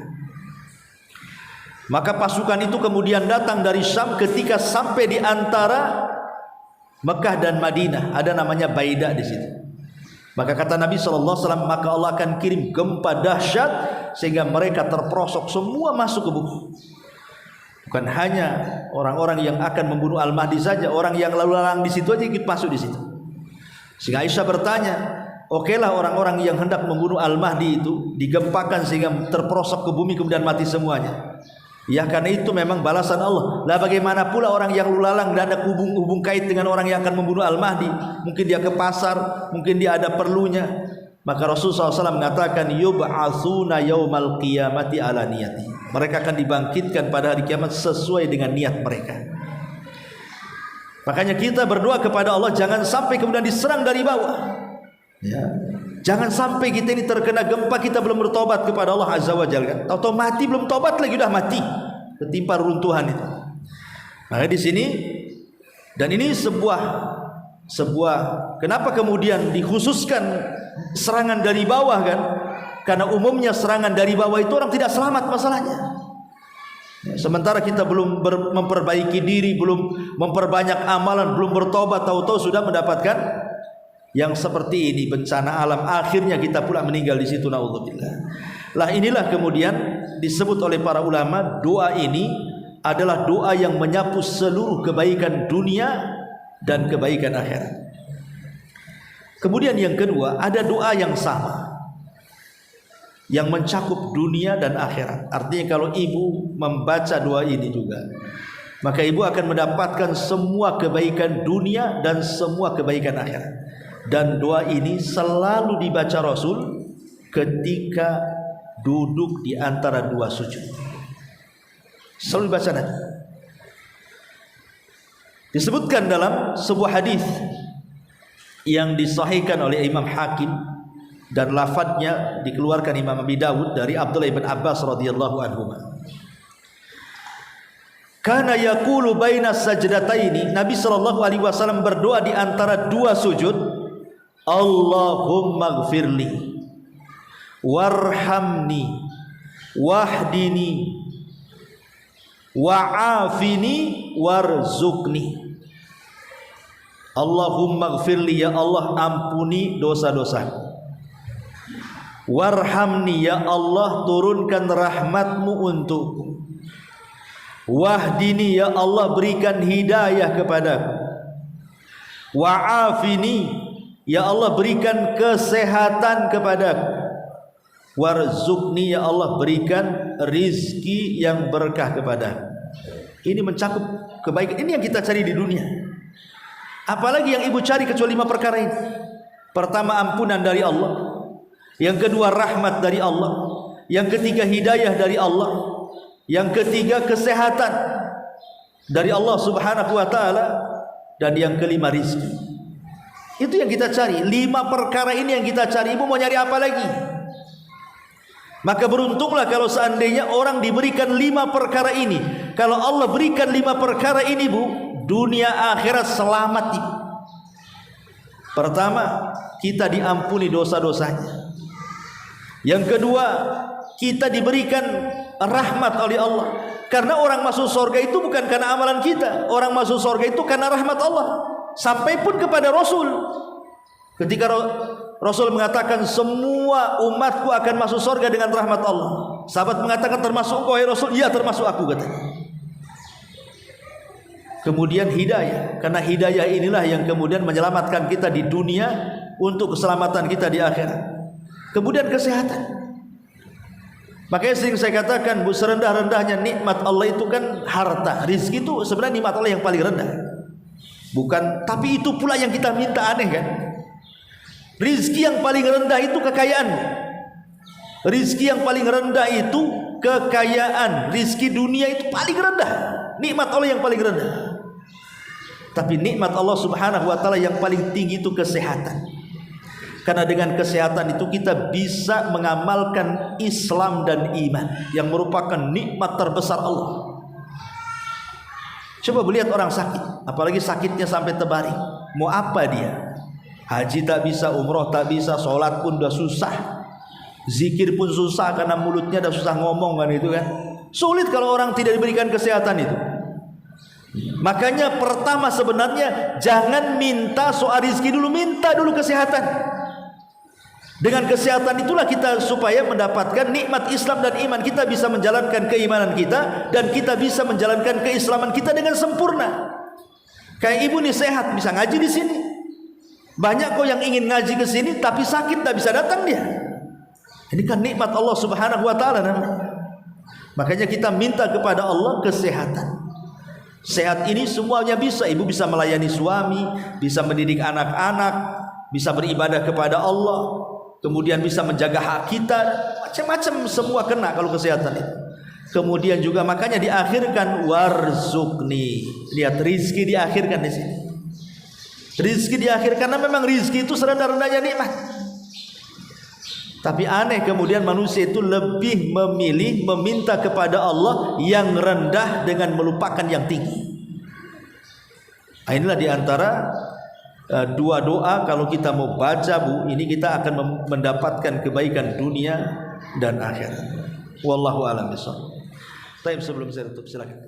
Maka pasukan itu kemudian datang dari Syam. Ketika sampai di antara Mekah dan Madinah, ada namanya Baida di situ. Maka kata Nabi SAW, maka Allah akan kirim gempa dahsyat sehingga mereka terperosok semua masuk ke bumi. Bukan hanya orang-orang yang akan membunuh Al-Mahdi saja, orang yang lalu lalang di situ aja ikut masuk di situ. Sehingga Aisyah bertanya, okelah orang-orang yang hendak membunuh Al-Mahdi itu digempakan sehingga terperosok ke bumi kemudian mati semuanya. Ya karena itu memang balasan Allah. Lah bagaimana pula orang yang lulalang dan ada hubung kait dengan orang yang akan membunuh Al-Mahdi? Mungkin dia ke pasar, mungkin dia ada perlunya. Maka Rasulullah SAW mengatakan, yub'atsuna yaumal qiyamati ala niyati. Mereka akan dibangkitkan pada hari kiamat sesuai dengan niat mereka. Makanya kita berdoa kepada Allah jangan sampai kemudian diserang dari bawah. Ya. Jangan sampai kita ini terkena gempa kita belum bertobat kepada Allah Azza wa Jalla. Tahu-tahu mati belum tobat lagi udah mati, ketimpa runtuhan itu. Maka di sini dan ini sebuah kenapa kemudian dikhususkan serangan dari bawah kan? Karena umumnya serangan dari bawah itu orang tidak selamat masalahnya. Sementara kita belum memperbaiki diri, belum memperbanyak amalan, belum bertobat, tahu-tahu sudah mendapatkan yang seperti ini, bencana alam, akhirnya kita pula meninggal di situ, naudzubillah. Lah inilah kemudian disebut oleh para ulama, doa ini adalah doa yang menyapu seluruh kebaikan dunia dan kebaikan akhirat. Kemudian yang kedua, ada doa yang sama yang mencakup dunia dan akhirat. Artinya kalau ibu membaca doa ini juga, maka ibu akan mendapatkan semua kebaikan dunia dan semua kebaikan akhirat. Dan doa ini selalu dibaca Rasul ketika duduk di antara dua sujud. Selalu dibaca Nabi. Disebutkan dalam sebuah hadis yang disahihkan oleh Imam Hakim dan lafadznya dikeluarkan Imam Abi Dawud dari Abdullah bin Abbas radhiyallahu anhu. Kana yaqulu baina sajdataini, Nabi sallallahu alaihi wasallam berdoa di antara dua sujud, Allahumma gfirli warhamni wahdini wa'afini warzuqni. Allahumma gfirli, ya Allah ampuni dosa-dosaku. Warhamni, ya Allah turunkan rahmatmu untukku. Wahdini, ya Allah berikan hidayah kepadaku. Wa'afini, ya Allah berikan kesehatan kepadaku. Warzuqni, ya Allah berikan rizki yang berkah kepadaku. Ini mencakup kebaikan. Ini yang kita cari di dunia. Apalagi yang ibu cari kecuali 5 perkara ini. Pertama, ampunan dari Allah. Yang kedua, rahmat dari Allah. Yang ketiga, hidayah dari Allah. Yang ketiga, kesehatan dari Allah subhanahu wa ta'ala. Dan yang kelima, rizki. Itu yang kita cari. 5 perkara ini yang kita cari. Ibu mau nyari apa lagi? Maka beruntunglah kalau seandainya orang diberikan 5 perkara ini. Kalau Allah berikan 5 perkara ini, Bu, dunia akhirat selamat, Ibu. Pertama, kita diampuni dosa-dosanya. Yang kedua, kita diberikan rahmat oleh Allah. Karena orang masuk surga itu bukan karena amalan kita. Orang masuk surga itu karena rahmat Allah. Sampai pun kepada Rasul. Ketika Rasul mengatakan semua umatku akan masuk surga dengan rahmat Allah. Sahabat mengatakan termasuk engkau, ya Rasul? Iya, termasuk aku, katanya. Kemudian hidayah. Karena hidayah inilah yang kemudian menyelamatkan kita di dunia untuk keselamatan kita di akhirat. Kemudian kesehatan. Makanya sering saya katakan, Bu, serendah-rendahnya nikmat Allah itu kan harta. Rizki itu sebenarnya nikmat Allah yang paling rendah. Bukan, tapi itu pula yang kita minta, aneh kan? Rizki yang paling rendah itu kekayaan. Rizki yang paling rendah itu kekayaan. Rizki dunia itu paling rendah. Nikmat Allah yang paling rendah. Tapi nikmat Allah subhanahu wa ta'ala yang paling tinggi itu kesehatan. Karena dengan kesehatan itu kita bisa mengamalkan Islam dan iman, yang merupakan nikmat terbesar Allah. Coba lihat orang sakit, apalagi sakitnya sampai terbaring. Mau apa dia? Haji tak bisa, umroh tak bisa, sholat pun udah susah, zikir pun susah karena mulutnya udah susah ngomong, kan itu kan. Sulit kalau orang tidak diberikan kesehatan itu. Makanya pertama sebenarnya jangan minta soal rizki dulu, minta dulu kesehatan. Dengan kesehatan itulah kita supaya mendapatkan nikmat Islam dan iman. Kita bisa menjalankan keimanan kita dan kita bisa menjalankan keislaman kita dengan sempurna. Kayak ibu nih sehat, bisa ngaji di sini. Banyak kok yang ingin ngaji ke sini tapi sakit, tak bisa datang dia. Ini kan nikmat Allah subhanahu wa ta'ala namanya. Makanya kita minta kepada Allah kesehatan. Sehat ini semuanya bisa. Ibu bisa melayani suami, bisa mendidik anak-anak, bisa beribadah kepada Allah, kemudian bisa menjaga hak kita, macam-macam semua kena kalau kesehatan itu. Kemudian juga makanya diakhirkan warzuqni. Lihat, rizki diakhirkan di sini. Rizki diakhirkan karena memang rizki itu serendah-rendahnya nikmat. Tapi aneh kemudian manusia itu lebih memilih meminta kepada Allah yang rendah dengan melupakan yang tinggi. Inilah diantara dua doa kalau kita mau baca, Bu, ini kita akan mendapatkan kebaikan dunia dan akhirat. Wallahu a'lam bishawab. Baik, sebelum saya tutup silakan.